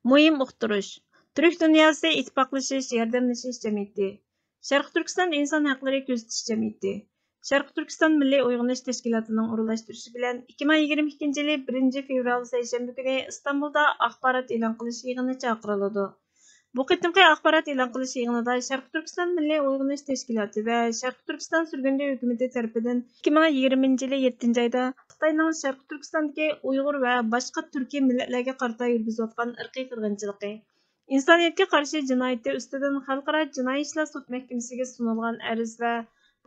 Muhim uqtirish. Türk Dünyası İttifaqlaşış, Yardımlaşış Cemiyeti. Şərq Türkistan İnsan Hakları Gözetiş Cemiyeti. Şərq Türkistan Milliy Uyg'unish Teşkilatı'nın uğurlaştırışı bilen 2022 yılı 1 fevral seyşembe günü İstanbul'da axbarat e'lon qilish yig'ini chaqirıldı. Bu qitimqi axbarat e'lon qilish yig'inida Şərq Türkistan Milliy Uyg'unish Teşkilatı ve Şərq Türkistan Sürgündü Hükümeti tarafından 2020 yılı 7 ayda Xitayning Şərq Türkistondagi Uyg'ur va boshqa turkiy millatlarga qarata yurgizayotgan irqiy qirg'inchiligi, insoniyatga qarshi jinoyati ustidan Xalqaro jinoiy ishlar sud mahkamasiga sunilgan arz va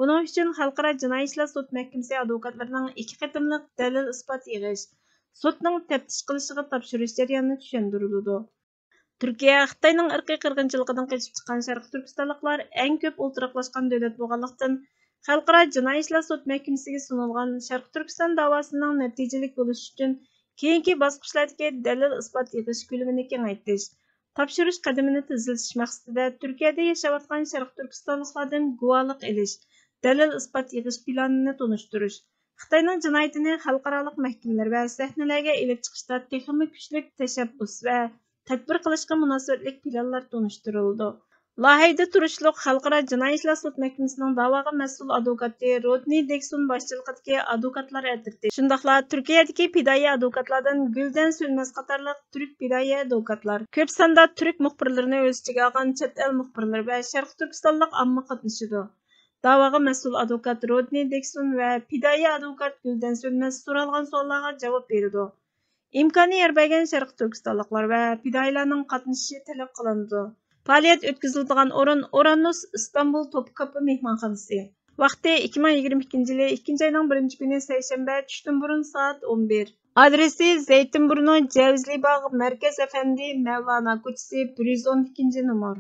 buning uchun Xalqaro jinoiy ishlar sud mahkamasi advokatlarining 2 qatimliq dalil isbot yig'ish, sudning taftish qilishiga topshirish jarayonini tushuntirildi. Türkiye, Xitayning irqiy qirg'inchiligidan qochib chiqqan Şərq Türkistonliklar eng ko'p o'ltiraqlashgan davlat bo'lganlikdan Xalqaro jinoiy ishlar sud mahkamasiga sunilgan Şərq Türkiston davosining natijalik bo'lishi uchun keyingi bosqichlardagi dalil isbot yig'ish ko'lamini kengaytirish, topshirish qadamini tezlatish maqsadida Turkiyada yashayotgan Şərq Türkistonliklardan guvohlik olish, dalil isbot yig'ish planini to'nishtirish, Xitayning jinoyatini xalqaro mahkamalar va sahnalarga elib chiqishda texnik kuchlik tashabbus va tadbir qilishga munosabatlik planlar tunishtirildi. Lohayda turishliq Xalqaro jinoiy ishlar sud mahkamasining da'voga mas'ul advokati Rodney Deksun boshchiligidagi advokatlar atriti, shundoqla Turkiyadagi fidoyi advokatlardan Guldan Sönmez qatorliq turk fidoyi advokatlar, ko'p sonda turk muxbirlarini o'z ichiga olgan chet el muxbirlari va Sharq Turkistonlik omma qatnashidi. Da'voga mas'ul advokat Rodney Deksun va fidoyi advokat Guldan Sönmez so'ralgan savollarga javob berdi. İmkanı yer bergen Şərq Türkistonliklar ve fidoyilarning qatnashishi talab qilindi. Faoliyat o'tkaziladigan o'rin Oranus İstanbul Topkapı mehmonxonasi. Vaqti 2022 yılı 2 ayning 1 kuni seshanba tushdan burun soat 11. Adresi Zeytinburnu Cevizli Bağ Merkez Efendi Mevlana ko'chasi 112 numar.